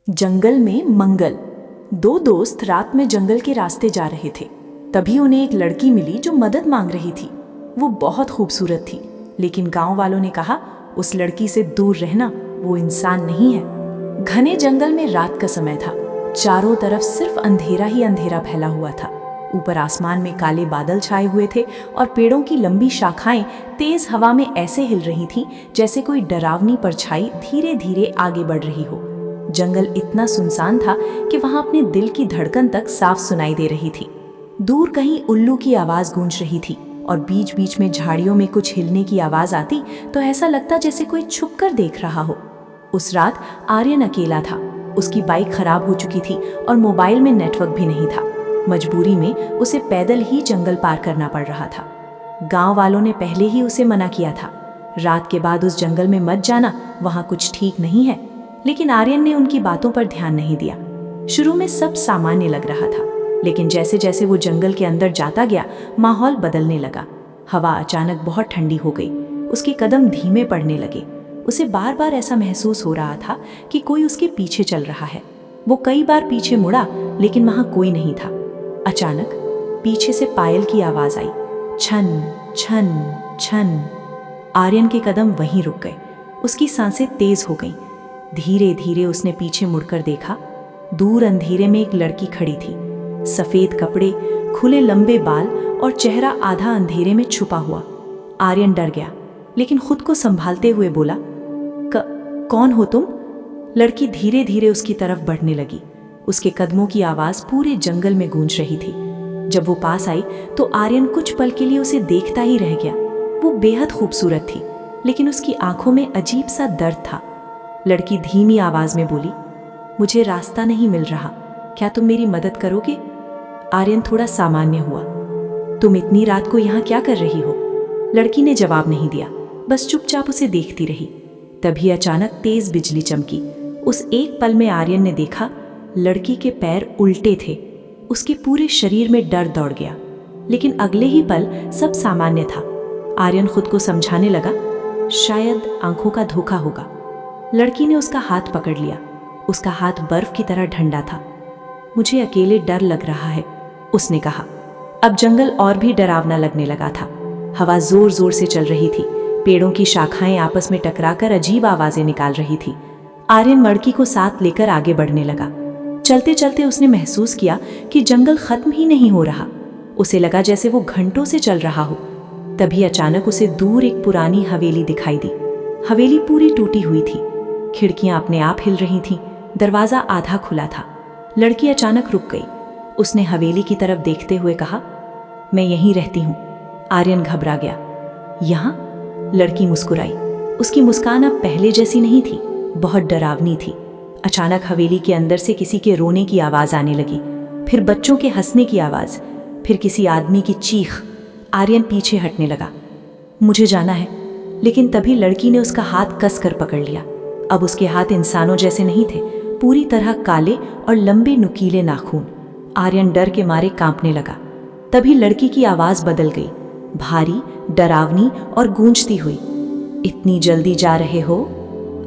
जंगल में मंगल। दो दोस्त रात में जंगल के रास्ते जा रहे थे। तभी उन्हें एक लड़की मिली जो मदद मांग रही थी। वो बहुत खूबसूरत थी, लेकिन गांव वालों ने कहा उस लड़की से दूर रहना, वो इंसान नहीं है। घने जंगल में रात का समय था। चारों तरफ सिर्फ अंधेरा ही अंधेरा फैला हुआ था। ऊपर आसमान में काले बादल छाए हुए थे और पेड़ों की लंबी शाखाएं तेज हवा में ऐसे हिल रही थीं जैसे कोई डरावनी परछाई धीरे धीरे आगे बढ़ रही हो। जंगल इतना सुनसान था कि वहां अपने दिल की धड़कन तक साफ सुनाई दे रही थी। दूर कहीं उल्लू की आवाज गूंज रही थी और बीच बीच में झाड़ियों में कुछ हिलने की आवाज आती तो ऐसा लगता जैसे कोई छुपकर देख रहा हो। उस रात आर्यन अकेला था। उसकी बाइक खराब हो चुकी थी और मोबाइल में नेटवर्क भी नहीं था। मजबूरी में उसे पैदल ही जंगल पार करना पड़ रहा था। गांव वालों ने पहले ही उसे मना किया था, रात के बाद उस जंगल में मत जाना, वहां कुछ ठीक नहीं है। लेकिन आर्यन ने उनकी बातों पर ध्यान नहीं दिया। शुरू में सब सामान्य लग रहा था, लेकिन जैसे जैसे वो जंगल के अंदर जाता गया माहौल बदलने लगा। हवा अचानक बहुत ठंडी हो गई। उसके कदम धीमे पड़ने लगे। उसे बार बार ऐसा महसूस हो रहा था कि कोई उसके पीछे चल रहा है। वो कई बार पीछे मुड़ा, लेकिन वहां कोई नहीं था। अचानक पीछे से पायल की आवाज आई, छन छन छन। आर्यन के कदम वहीं रुक गए। उसकी सांसें तेज हो गईं। धीरे धीरे उसने पीछे मुड़कर देखा। दूर अंधेरे में एक लड़की खड़ी थी। सफेद कपड़े, खुले लंबे बाल और चेहरा आधा अंधेरे में छुपा हुआ। आर्यन डर गया, लेकिन खुद को संभालते हुए बोला, कौन हो तुम? लड़की धीरे धीरे उसकी तरफ बढ़ने लगी। उसके कदमों की आवाज पूरे जंगल में गूंज रही थी। जब वो पास आई तो आर्यन कुछ पल के लिए उसे देखता ही रह गया। वो बेहद खूबसूरत थी, लेकिन उसकी आंखों में अजीब सा दर्द था। लड़की धीमी आवाज में बोली, मुझे रास्ता नहीं मिल रहा, क्या तुम मेरी मदद करोगे? आर्यन थोड़ा सामान्य हुआ। तुम इतनी रात को यहाँ क्या कर रही हो? लड़की ने जवाब नहीं दिया, बस चुपचाप उसे देखती रही। तभी अचानक तेज बिजली चमकी। उस एक पल में आर्यन ने देखा लड़की के पैर उल्टे थे। उसके पूरे शरीर में डर दौड़ गया, लेकिन अगले ही पल सब सामान्य था। आर्यन खुद को समझाने लगा, शायद आंखों का धोखा होगा। लड़की ने उसका हाथ पकड़ लिया। उसका हाथ बर्फ की तरह ठंडा था। मुझे अकेले डर लग रहा है, उसने कहा। अब जंगल और भी डरावना लगने लगा था। हवा जोर जोर से चल रही थी। पेड़ों की शाखाएं आपस में टकराकर अजीब आवाजें निकाल रही थी। आर्यन लड़की को साथ लेकर आगे बढ़ने लगा। चलते चलते उसने महसूस किया कि जंगल खत्म ही नहीं हो रहा। उसे लगा जैसे वो घंटों से चल रहा हो। तभी अचानक उसे दूर एक पुरानी हवेली दिखाई दी। हवेली पूरी टूटी हुई थी। खिड़कियां अपने आप हिल रही थीं। दरवाजा आधा खुला था। लड़की अचानक रुक गई। उसने हवेली की तरफ देखते हुए कहा, मैं यहीं रहती हूँ। आर्यन घबरा गया। यहाँ? लड़की मुस्कुराई। उसकी मुस्कान अब पहले जैसी नहीं थी, बहुत डरावनी थी। अचानक हवेली के अंदर से किसी के रोने की आवाज आने लगी, फिर बच्चों के हंसने की आवाज, फिर किसी आदमी की चीख। आर्यन पीछे हटने लगा। मुझे जाना है। लेकिन तभी लड़की ने उसका हाथ कसकर पकड़ लिया। अब उसके हाथ इंसानों जैसे नहीं थे, पूरी तरह काले और लंबे नुकीले नाखून। आर्यन डर के मारे कांपने लगा। तभी लड़की की आवाज बदल गई, भारी, डरावनी और गूंजती हुई। इतनी जल्दी जा रहे हो?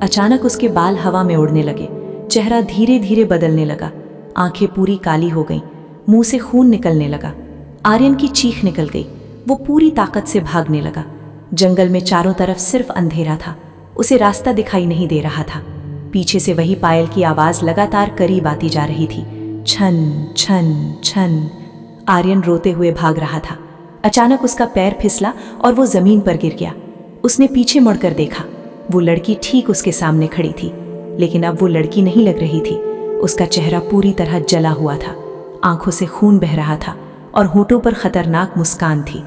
अचानक उसके बाल हवा में उड़ने लगे। चेहरा धीरे धीरे बदलने लगा। आंखें पूरी काली हो गईं। मुंह से खून निकलने लगा। आर्यन की चीख निकल गई। वो पूरी ताकत से भागने लगा। जंगल में चारों तरफ सिर्फ अंधेरा था। उसे रास्ता दिखाई नहीं दे रहा था। पीछे से वही पायल की आवाज लगातार करीब आती जा रही थी, छन छन छन। आर्यन रोते हुए भाग रहा था। अचानक उसका पैर फिसला और वो जमीन पर गिर गया। उसने पीछे मुड़कर देखा। वो लड़की ठीक उसके सामने खड़ी थी, लेकिन अब वो लड़की नहीं लग रही थी। उसका चेहरा पूरी तरह जला हुआ था। आंखों से खून बह रहा था और होठों पर खतरनाक मुस्कान थी।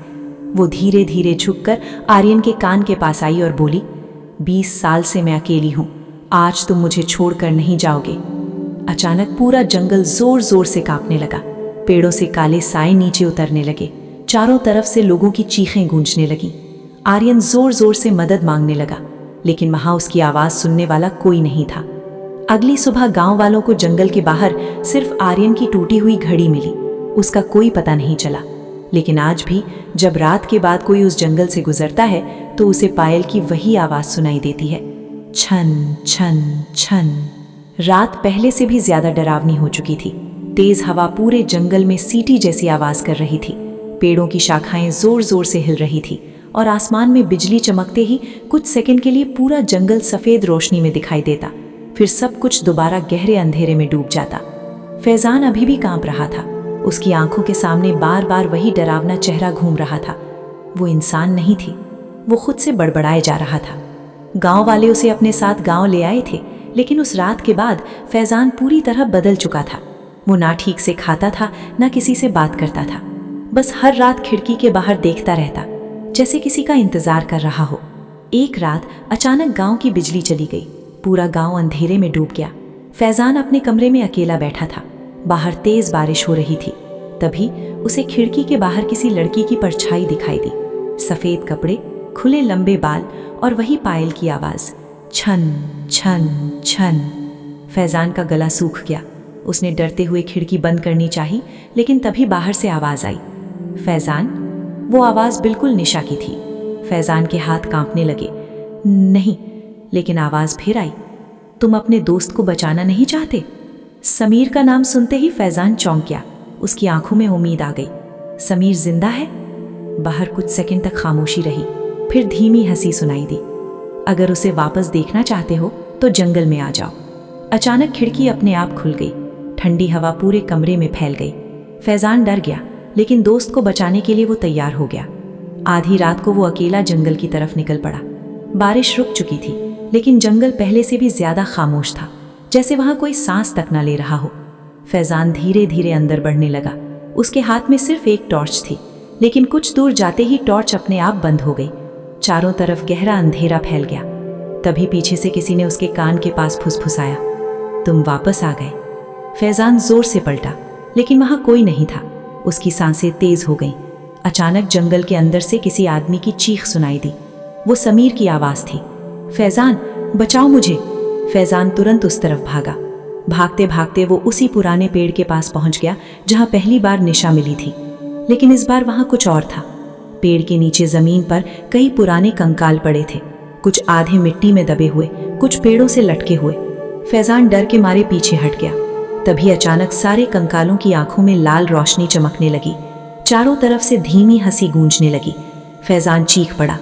वो धीरे धीरे झुककर आर्यन के कान के पास आई और बोली, 20 साल से मैं अकेली हूं, आज तुम मुझे छोड़कर नहीं जाओगे। अचानक पूरा जंगल जोर जोर से कांपने लगा। पेड़ों से काले साए नीचे उतरने लगे। चारों तरफ से लोगों की चीखें गूंजने लगीं। आर्यन जोर जोर से मदद मांगने लगा, लेकिन वहां उसकी आवाज सुनने वाला कोई नहीं था। अगली सुबह गांव वालों को जंगल के बाहर सिर्फ आर्यन की टूटी हुई घड़ी मिली। उसका कोई पता नहीं चला। लेकिन आज भी जब रात के बाद कोई उस जंगल से गुजरता है तो उसे पायल की वही आवाज सुनाई देती है, छन छन छन। रात पहले से भी ज्यादा डरावनी हो चुकी थी। तेज हवा पूरे जंगल में सीटी जैसी आवाज कर रही थी। पेड़ों की शाखाएं जोर जोर से हिल रही थी और आसमान में बिजली चमकते ही कुछ सेकंड के लिए पूरा जंगल सफेद रोशनी में दिखाई देता, फिर सब कुछ दोबारा गहरे अंधेरे में डूब जाता। फैजान अभी भी कांप रहा था। उसकी आंखों के सामने बार बार वही डरावना चेहरा घूम रहा था। वो इंसान नहीं थी, वो खुद से बड़बड़ाए जा रहा था। गांव वाले उसे अपने साथ गांव ले आए थे, लेकिन उस रात के बाद फैजान पूरी तरह बदल चुका था। वो ना ठीक से खाता था, ना किसी से बात करता था। बस हर रात खिड़की के बाहर देखता रहता, जैसे किसी का इंतजार कर रहा हो। एक रात अचानक गांव की बिजली चली गई। पूरा गांव अंधेरे में डूब गया। फैजान अपने कमरे में अकेला बैठा था। बाहर तेज बारिश हो रही थी। तभी उसे खिड़की के बाहर किसी लड़की की परछाई दिखाई दी। सफेद कपड़े, खुले लंबे बाल और वही पायल की आवाज, छन छन छन। फैजान का गला सूख गया। उसने डरते हुए खिड़की बंद करनी चाही, लेकिन तभी बाहर से आवाज आई, फैजान। वो आवाज बिल्कुल निशा की थी। फैजान के हाथ कांपने लगे। नहीं, लेकिन आवाज फिर आई, तुम अपने दोस्त को बचाना नहीं चाहते? समीर का नाम सुनते ही फैजान चौंक गया। उसकी आंखों में उम्मीद आ गई। समीर जिंदा है? बाहर कुछ सेकंड तक खामोशी रही, फिर धीमी हंसी सुनाई दी। अगर उसे वापस देखना चाहते हो तो जंगल में आ जाओ। अचानक खिड़की अपने आप खुल गई। ठंडी हवा पूरे कमरे में फैल गई। फैजान डर गया, लेकिन दोस्त को बचाने के लिए वो तैयार हो गया। आधी रात को वो अकेला जंगल की तरफ निकल पड़ा। बारिश रुक चुकी थी, लेकिन जंगल पहले से भी ज्यादा खामोश था, जैसे वहां कोई सांस तक न ले रहा हो। फैजान धीरे धीरे अंदर बढ़ने लगा। उसके हाथ में सिर्फ एक टॉर्च थी, लेकिन कुछ दूर जाते ही टॉर्च अपने आप बंद हो गई। चारों तरफ गहरा अंधेरा फैल गया। तभी पीछे से किसी ने उसके कान के पास फुसफुसाया, तुम वापस आ गए। फैजान जोर से पलटा, लेकिन वहां कोई नहीं था। उसकी सांसें तेज हो गईं। अचानक जंगल के अंदर से किसी आदमी की चीख सुनाई दी। वो समीर की आवाज थी। फैजान, बचाओ मुझे। फैजान तुरंत उस तरफ भागा। भागते भागते वो उसी पुराने पेड़ के पास पहुंच गया जहां पहली बार निशा मिली थी, लेकिन इस बार वहां कुछ और था। पेड़ के नीचे जमीन पर कई पुराने कंकाल पड़े थे, कुछ आधे मिट्टी में दबे हुए, कुछ पेड़ों से लटके हुए। फैजान डर के मारे पीछे हट गया। तभी अचानक सारे कंकालों की आंखों में लाल रोशनी चमकने लगी। चारों तरफ से धीमी हंसी गूंजने लगी। फैजान चीख पड़ा।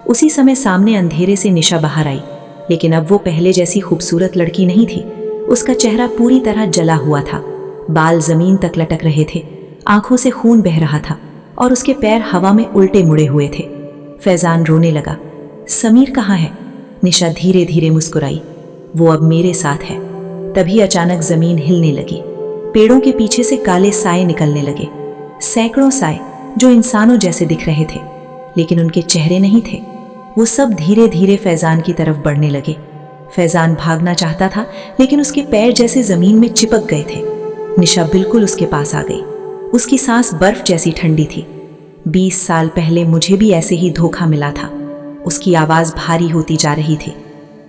उसी समय सामने अंधेरे से निशा बाहर आई, लेकिन अब वो पहले जैसी खूबसूरत लड़की नहीं थी। उसका चेहरा पूरी तरह जला हुआ था। बाल जमीन तक लटक रहे थे, आंखों से खून बह रहा था और उसके पैर हवा में उल्टे मुड़े हुए थे। फैजान रोने लगा। समीर कहाँ है? निशा धीरे धीरे मुस्कुराई, वो अब मेरे साथ है। तभी अचानक जमीन हिलने लगी। पेड़ों के पीछे से काले साए निकलने लगे। सैकड़ों साए जो इंसानों जैसे दिख रहे थे, लेकिन उनके चेहरे नहीं थे। वो सब धीरे धीरे फैजान की तरफ बढ़ने लगे। फैजान भागना चाहता था, लेकिन उसके पैर जैसे जमीन में चिपक गए थे। निशा बिल्कुल उसके पास आ गई। उसकी सांस बर्फ जैसी ठंडी थी। 20 साल पहले मुझे भी ऐसे ही धोखा मिला था। उसकी आवाज भारी होती जा रही थी।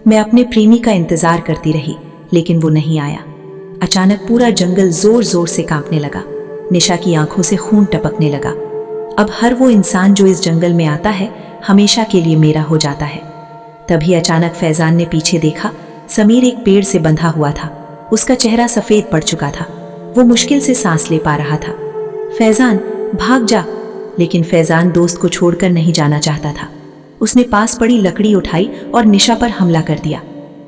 मैं अपने प्रेमी का इंतजार करती रही, लेकिन वो नहीं आया। अचानक पूरा जंगल जोर जोर से कांपने लगा। निशा की आंखों से खून टपकने लगा। अब हर वो इंसान जो इस जंगल में आता है, हमेशा के लिए मेरा हो जाता है। तभी अचानक फैजान ने पीछे देखा। समीर एक पेड़ से बंधा हुआ था। उसका चेहरा सफेद पड़ चुका था। वो मुश्किल से सांस ले पा रहा था। फैजान, भाग जा। लेकिन फैजान दोस्त को छोड़कर नहीं जाना चाहता था। उसने पास पड़ी लकड़ी उठाई और निशा पर हमला कर दिया।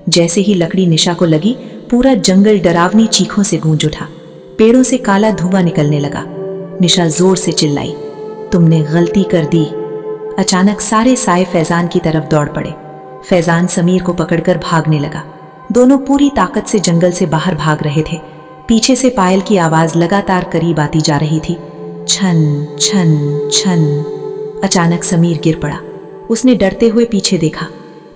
जैसे ही लकड़ी निशा को लगी, पूरा जंगल डरावनी चीखों से गूंज उठा। पेड़ों से काला धुआं निकलने लगा। निशा जोर से चिल्लाई, तुमने गलती कर दी। अचानक सारे साए फैजान की तरफ दौड़ पड़े। फैजान समीर को पकड़कर भागने लगा। दोनों पूरी ताकत से जंगल से बाहर भाग रहे थे। पीछे से पायल की आवाज लगातार करीब आती जा रही थी, छन छन छन। अचानक समीर गिर पड़ा। उसने डरते हुए पीछे देखा।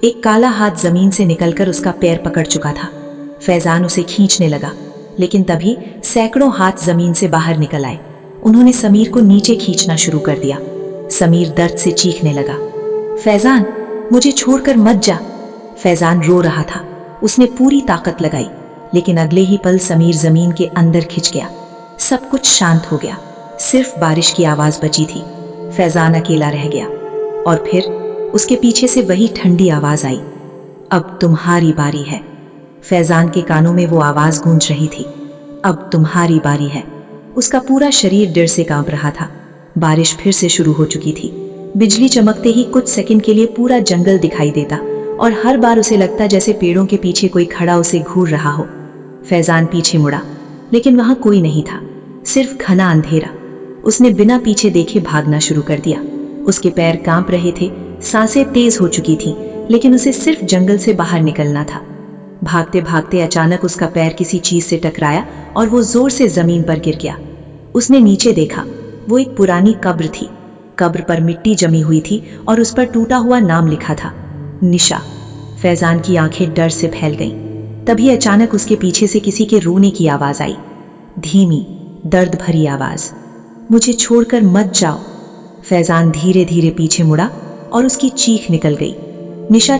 एक काला हाथ जमीन से निकलकर उसका पैर पकड़ चुका था। फैजान उसे खींचने लगा, लेकिन तभी सैकड़ों हाथ जमीन से बाहर निकल आए। उन्होंने समीर को नीचे खींचना शुरू कर दिया। समीर दर्द से चीखने लगा, फैजान, मुझे छोड़कर मत जा। फैजान रो रहा था। उसने पूरी ताकत लगाई, लेकिन अगले ही पल समीर जमीन के अंदर खिंच गया। सब कुछ शांत हो गया। सिर्फ बारिश की आवाज बची थी। फैजान अकेला रह गया और फिर उसके पीछे से वही ठंडी आवाज आई, अब तुम्हारी बारी है। फैजान के कानों में वो आवाज गूंज रही थी, अब तुम्हारी बारी है। उसका पूरा शरीर डर से कांप रहा था। बारिश फिर से शुरू हो चुकी थी। बिजली चमकते ही कुछ सेकंड के लिए पूरा जंगल दिखाई देता और हर बार उसे लगता जैसे पेड़ों के पीछे कोई खड़ा उसे घूर रहा हो। फैजान पीछे मुड़ा, लेकिन वहां कोई नहीं था, सिर्फ घना अंधेरा। उसने बिना पीछे देखे भागना शुरू कर दिया। उसके पैर कांप रहे थे, सांसें तेज हो चुकी थीं, लेकिन उसे सिर्फ जंगल से बाहर निकलना था। भागते भागते अचानक उसका पैर किसी चीज से टकराया और वो जोर से जमीन पर गिर गया। उसने नीचे देखा, वो एक पुरानी कब्र थी। कब्र पर मिट्टी जमी हुई थी और उस पर टूटा हुआ नाम लिखा था, निशा। फैजान की आंखें डर से फैल गईं। तभी अचानक उसके पीछे से किसी के रोने की आवाज आई, धीमी, दर्द भरी आवाज, मुझे छोड़कर मत जाओ। फैजान धीरे धीरे पीछे मुड़ा और उसकी चीख निकल गई। निशा